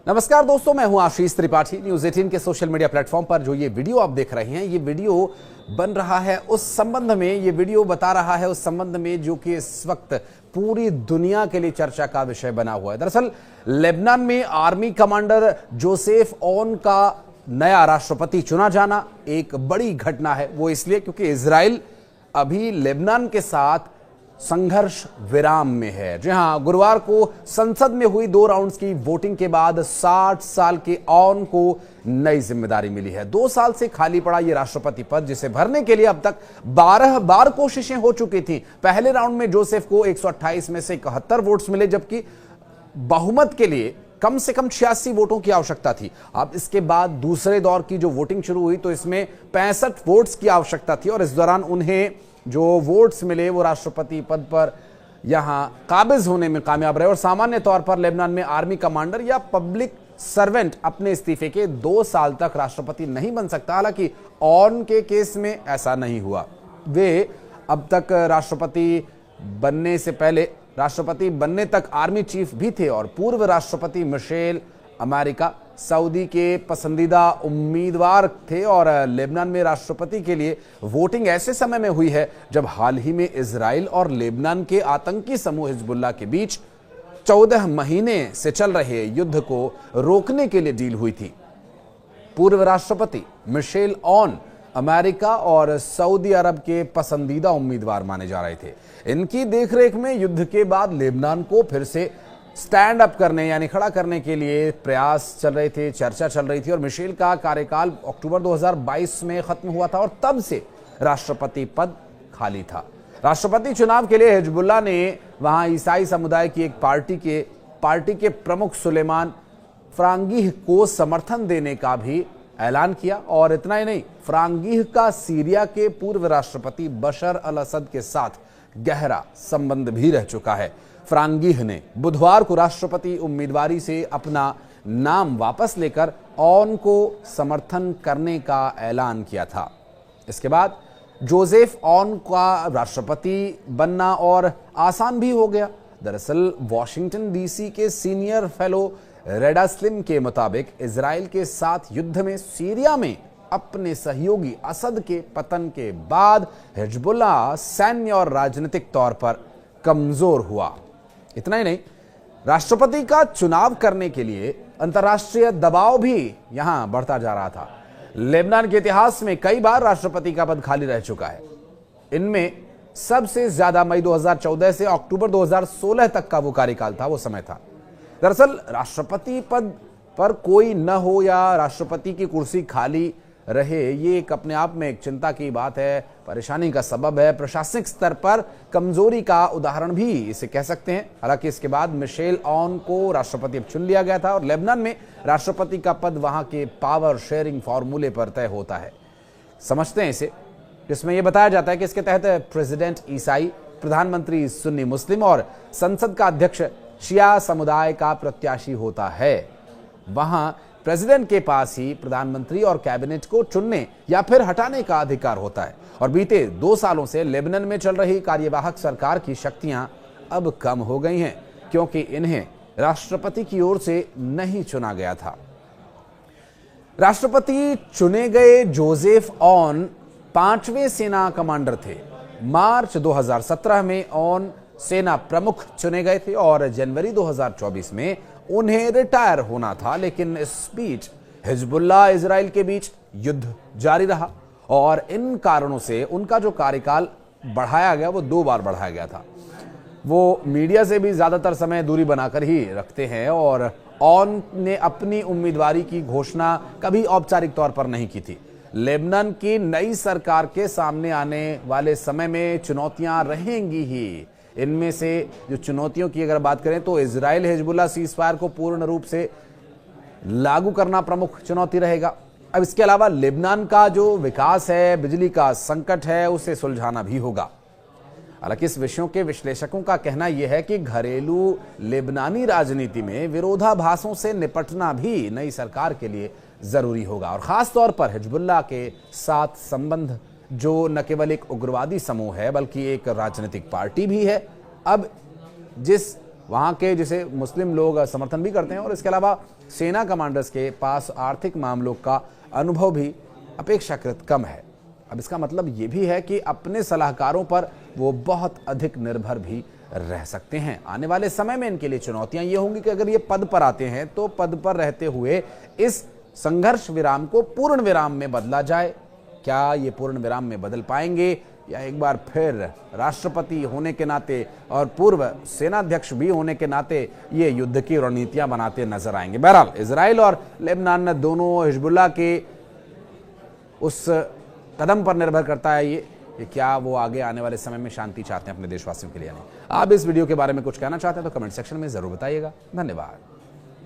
नमस्कार दोस्तों, मैं हूं आशीष त्रिपाठी। न्यूज़ 18 के सोशल मीडिया प्लेटफॉर्म पर जो ये वीडियो आप देख रहे हैं, ये वीडियो बन रहा है उस संबंध में, ये वीडियो बता रहा है उस संबंध में जो कि इस वक्त पूरी दुनिया के लिए चर्चा का विषय बना हुआ है। दरअसल लेबनान में आर्मी कमांडर जोसेफ ऑन का नया राष्ट्रपति चुना जाना एक बड़ी घटना है। वो इसलिए क्योंकि इजराइल अभी लेबनान के साथ संघर्ष विराम में है। जी हां, गुरुवार को संसद में हुई 2 राउंड्स की वोटिंग के बाद 60 साल के ऑन को नई जिम्मेदारी मिली है। 2 साल से खाली पड़ा यह राष्ट्रपति पद, जिसे भरने के लिए अब तक 12 बार कोशिशें हो चुकी थी। पहले राउंड में जोसेफ को 128 में से 71 वोट्स मिले, जबकि बहुमत के लिए कम से कम 86 वोटों की आवश्यकता थी। अब इसके बाद दूसरे दौर की जो वोटिंग शुरू हुई तो इसमें 65 वोट्स की आवश्यकता थी और इस दौरान उन्हें जो वोट्स मिले वो राष्ट्रपति पद पर यहां काबिज होने में कामयाब रहे। और सामान्य तौर पर लेबनान में आर्मी कमांडर या पब्लिक सर्वेंट अपने इस्तीफे के 2 साल तक राष्ट्रपति नहीं बन सकता। हालांकि ऑन के केस में ऐसा नहीं हुआ। वे अब तक राष्ट्रपति बनने तक आर्मी चीफ भी थे और पूर्व राष्ट्रपति मिशेल अमेरिका सऊदी के पसंदीदा उम्मीदवार थे। और लेबनान में राष्ट्रपति के लिए वोटिंग ऐसे समय में हुई है जब हाल ही में इजराइल और लेबनान के आतंकी समूह हिजबुल्लाह के बीच 14 महीने से चल रहे युद्ध को रोकने के लिए डील हुई थी। पूर्व राष्ट्रपति मिशेल ऑन अमेरिका और सऊदी अरब के पसंदीदा उम्मीदवार माने जा रहे थे। इनकी देखरेख में युद्ध के बाद लेबनान को फिर से स्टैंड अप करने यानी खड़ा करने के लिए प्रयास चल रहे थे, चर्चा चल रही थी। और मिशेल का कार्यकाल अक्टूबर 2022 में खत्म हुआ था और तब से राष्ट्रपति पद खाली था। राष्ट्रपति चुनाव के लिए हिजबुल्लाह ने वहां ईसाई समुदाय की एक पार्टी के प्रमुख सुलेमान फ्रांगीह को समर्थन देने का भी ऐलान किया। और इतना ही नहीं, फ्रांगीह का सीरिया के पूर्व राष्ट्रपति बशर अल असद के साथ गहरा संबंध भी रह चुका है। फ्रांगीह ने बुधवार को राष्ट्रपति उम्मीदवारी से अपना नाम वापस लेकर ऑन को समर्थन करने का ऐलान किया था। इसके बाद जोसेफ ऑन का राष्ट्रपति बनना और आसान भी हो गया। दरअसल वॉशिंगटन डीसी के सीनियर फेलो रेडा स्लिम के मुताबिक इजराइल के साथ युद्ध में सीरिया में अपने सहयोगी असद के पतन के बाद हिजबुल्लाह सैन्य और राजनीतिक तौर पर कमजोर हुआ। इतना ही नहीं, राष्ट्रपति का चुनाव करने के लिए अंतर्राष्ट्रीय दबाव भी यहां बढ़ता जा रहा था। लेबनान के इतिहास में कई बार राष्ट्रपति का पद खाली रह चुका है। इनमें सबसे ज्यादा मई 2014 से अक्टूबर 2016 तक का वो कार्यकाल था, वो समय था। दरअसल राष्ट्रपति पद पर कोई न हो या राष्ट्रपति की कुर्सी खाली रहे, ये एक अपने आप में एक चिंता की बात है, परेशानी का सबब है, प्रशासनिक स्तर पर कमजोरी का उदाहरण भी इसे कह सकते हैं। हालांकि इसके बाद मिशेल ऑन को राष्ट्रपति अब चुन लिया गया था और लेबनान में राष्ट्रपति का पद वहां के पावर शेयरिंग फॉर्मूले पर तय होता है। समझते हैं इसे, जिसमें यह बताया जाता है कि इसके तहत प्रेसिडेंट ईसाई, प्रधानमंत्री सुन्नी मुस्लिम और संसद का अध्यक्ष शिया समुदाय का प्रत्याशी होता है। वहां प्रेसिडेंट के पास ही प्रधानमंत्री और कैबिनेट को चुनने या फिर हटाने का अधिकार होता है। और बीते 2 सालों से लेबनान में चल रही कार्यवाहक सरकार की शक्तियां अब कम हो गई हैं, क्योंकि इन्हें राष्ट्रपति की ओर से नहीं चुना गया था। राष्ट्रपति चुने गए जोसेफ ऑन 5वें सेना कमांडर थे। मार्च 2017 में ऑन सेना प्रमुख चुने गए थे और जनवरी 2024 में उन्हें रिटायर होना था। लेकिन इस बीच हिजबुल्लाह इजराइल के बीच युद्ध जारी रहा और इन कारणों से उनका जो कार्यकाल बढ़ाया गया वो 2 बार बढ़ाया गया था। वो मीडिया से भी ज्यादातर समय दूरी बनाकर ही रखते हैं और ऑन ने अपनी उम्मीदवारी की घोषणा कभी औपचारिक तौर पर नहीं की थी। लेबनान की नई सरकार के सामने आने वाले समय में चुनौतियां रहेंगी ही। इनमें से जो चुनौतियों की अगर बात करें तो इजराइल हिजबुल्लाह सीज़फायर को पूर्ण रूप से लागू करना प्रमुख चुनौती रहेगा। अब इसके अलावा लेबनान का जो विकास है, बिजली का संकट है, उसे सुलझाना भी होगा। हालांकि इस विषयों के विश्लेषकों का कहना यह है कि घरेलू लेबनानी राजनीति में विरोधाभासों से निपटना भी नई सरकार के लिए जरूरी होगा। और खास तौर पर हिजबुल्लाह के साथ संबंध जो न केवल एक उग्रवादी समूह है बल्कि एक राजनीतिक पार्टी भी है। अब जिस वहाँ के जिसे मुस्लिम लोग समर्थन भी करते हैं, और इसके अलावा सेना कमांडर्स के पास आर्थिक मामलों का अनुभव भी अपेक्षाकृत कम है। अब इसका मतलब ये भी है कि अपने सलाहकारों पर वो बहुत अधिक निर्भर भी रह सकते हैं। आने वाले समय में इनके लिए चुनौतियां ये होंगी कि अगर ये पद पर आते हैं तो पद पर रहते हुए इस संघर्ष विराम को पूर्ण विराम में बदला जाए। क्या ये पूर्ण विराम में बदल पाएंगे, या एक बार फिर राष्ट्रपति होने के नाते और पूर्व सेनाध्यक्ष भी होने के नाते ये युद्ध की रणनीतियां बनाते नजर आएंगे। बहरहाल इजराइल और लेबनान दोनों हिजबुल्लाह के उस कदम पर निर्भर करता है ये कि क्या वो आगे आने वाले समय में शांति चाहते हैं अपने देशवासियों के लिए। नहीं, आप इस वीडियो के बारे में कुछ कहना चाहते हैं तो कमेंट सेक्शन में जरूर बताइएगा। धन्यवाद।